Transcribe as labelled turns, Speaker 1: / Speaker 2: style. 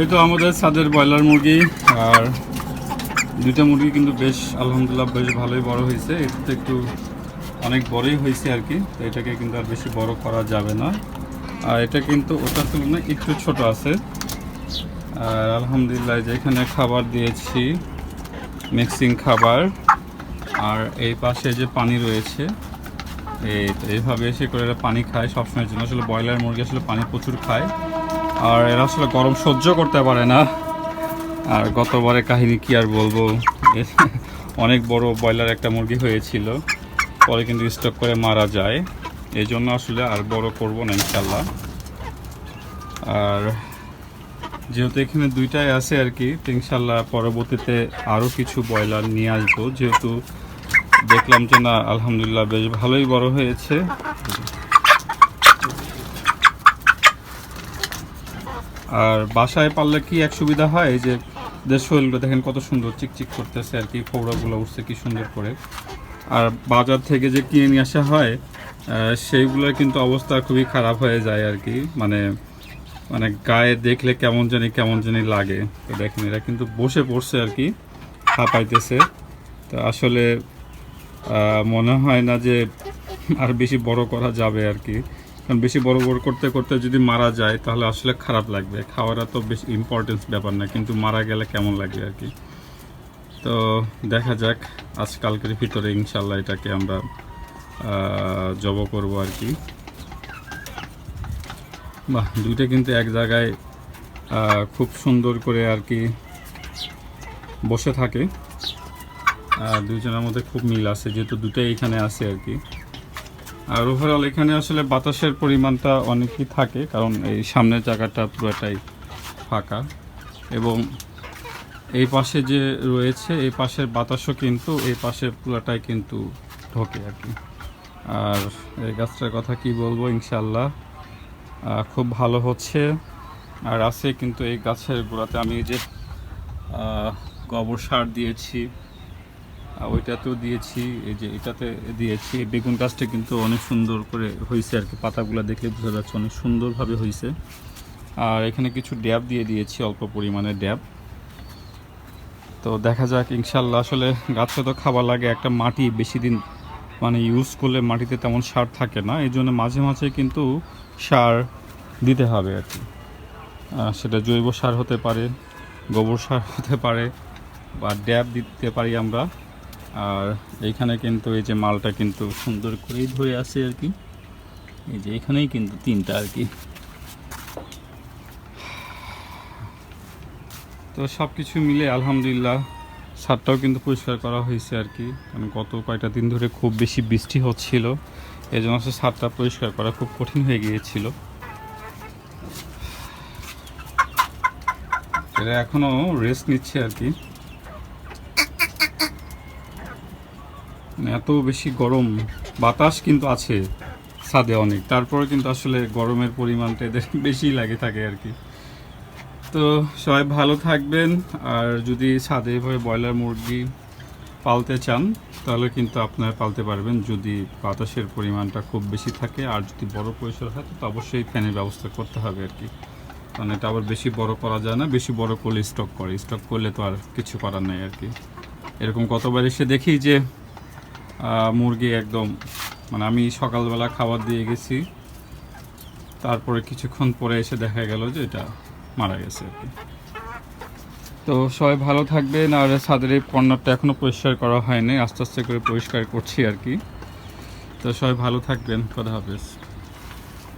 Speaker 1: এই তো আমাদের ছাদের ব্রয়লার মুরগি, আর দুইটা মুরগি কিন্তু বেশ আলহামদুলিল্লাহ বেশ ভালোই বড় হয়েছে। এটা তো একটু অনেক বড়ই হয়েছে আর কি, তো এটাকে কিন্তু আর বেশি বড় করা যাবে না। আর এটা কিন্তু ওটার তুলনায় একটু ছোট আছে। আর আলহামদুলিল্লাহ যেখানে খাবার দিয়েছি মিক্সিং খাবার, আর এই পাশে যে পানি রয়েছে এইভাবে এসে করে এরা পানি খায় সবসময়ের জন্য। আসলে ব্রয়লার মুরগি আসলে পানি প্রচুর খায়, আর এরা আসলে গরম সহ্য করতে পারে না। আর গতবারের কাহিনী কি আর বলবো, অনেক বড় ব্রয়লার একটা মুরগি হয়েছিল, পরে কিন্তু স্টক করে মারা যায়। এই জন্য আসলে আর বড় করব না ইনশাল্লাহ। আর যেহেতু এখানে দুইটাই আছে আর কি, তো ইনশাল্লাহ পরবর্তীতে আরও কিছু ব্রয়লার নিয়ে আসবো, যেহেতু দেখলাম যে না আলহামদুলিল্লাহ বেশ ভালোই বড় হয়েছে। আর বাসায় পারলে কি এক সুবিধা হয়, যে শরীরগুলো দেখেন কত সুন্দর চিকচিক করতেছে আর কি, ফোড়াগুলো উঠছে কি সুন্দর করে। আর বাজার থেকে যে কিনে নিয়ে আসা হয় সেইগুলোর কিন্তু অবস্থা খুবই খারাপ হয়ে যায় আর কি, মানে মানে গায়ে দেখলে কেমন জানি লাগে। তো দেখেন এরা কিন্তু বসে পড়ছে আর কি, হাঁপাইতেছে। তো আসলে মনে হয় না যে আর বেশি বড় করা যাবে আর কি, কারণ বেশি বড় করতে করতে যদি মারা যায় তাহলে আসলে খারাপ লাগবে। খাওয়াটা তো বেশি ইম্পর্টেন্স ব্যাপার না, কিন্তু মারা গেলে কেমন লাগবে আর কি। তো দেখা যাক আজকালকের ভিতরে ইনশাল্লাহ এটাকে আমরা জব করব আর কি। বাহ, দুইটা কিন্তু এক জায়গায় খুব সুন্দর করে আর কি বসে থাকে। দুইজনের মধ্যে খুব মিল আছে, যেহেতু দুটাই এখানে আছে আর কি। আর ওভারঅল এখানে আসলে বাতাসের পরিমাণটা অনেকই থাকে, কারণ এই সামনের জায়গাটা পুরোটাই ফাঁকা, এবং এই পাশে যে রয়েছে এই পাশের বাতাসও কিন্তু এই পাশে পুরোটাই কিন্তু ঢোকে আর কি। আর এই গাছটার কথা কি বলবো, ইনশাল্লাহ খুব ভালো হচ্ছে। আর আছে কিন্তু এই গাছের গোড়াতে আমি যে গোবর সার দিয়েছি, ওইটাতেও দিয়েছি, এই যে এটাতে দিয়েছি। বেগুন গাছটা কিন্তু অনেক সুন্দর করে হয়েছে আর কি, পাতাগুলো দেখলে বোঝা যাচ্ছে অনেক সুন্দরভাবে হয়েছে। আর এখানে কিছু ড্যাব দিয়ে দিয়েছি, অল্প পরিমাণে ড্যাব। তো দেখা যাক ইনশাল্লাহ। আসলে গাছে তো খাবার লাগে, একটা মাটি বেশি দিন মানে ইউজ করলে মাটিতে তেমন সার থাকে না, এই জন্য মাঝে মাঝে কিন্তু সার দিতে হবে আর কি। সেটা জৈব সার হতে পারে, গোবর সার হতে পারে, বা ড্যাব দিতে পারি আমরা। আর এইখানে কিন্তু এই যে মালটা কিন্তু সুন্দর করেই ধরে আছে আর কি, এই যে এখানেই কিন্তু তিনটা আর কি। তো সব কিছু মিলে আলহামদুলিল্লাহ ছাদটাও কিন্তু পরিষ্কার করা হয়েছে আর কি, কারণ গত কয়েকটা দিন ধরে খুব বেশি বৃষ্টি হচ্ছিল, এই জন্য ছাদটা পরিষ্কার করা খুব কঠিন হয়ে গিয়েছিল। এরা এখনো রেস্ট নিচ্ছে আর কি, এত বেশি গরম। বাতাস কিন্তু আছে ছাদে অনেক, তারপরে কিন্তু আসলে গরমের পরিমাণটা এদের বেশি লাগে থাকে আর কি। তো সবাই ভালো থাকবেন। আর যদি ছাদে এভাবে ব্রয়লার মুরগি পালতে চান তাহলে কিন্তু আপনারা পালতে পারবেন, যদি বাতাসের পরিমাণটা খুব বেশি থাকে। আর যদি বড় পরিসর হয় তো অবশ্যই ফ্যানের ব্যবস্থা করতে হবে আর কি, কারণ এটা আবার বেশি বড় করা যায় না, বেশি বড় করলে স্টক করলে তো আর কিছু করার নাই আর কি। এরকম কতবার এসে দেখি যে মুরগি একদম, মানে আমি সকালবেলা খাবার দিয়ে গেছি, তারপরে কিছুক্ষণ পরে এসে দেখা গেল যে এটা মারা গেছে আর কি। তো সবাই ভালো থাকবেন। আর ছাদের এই কর্নারটা এখনও পরিষ্কার করা হয়নি, আস্তে আস্তে করে পরিষ্কার করছি আর কি। তো সবাই ভালো থাকবেন, খোদা হাফেজ।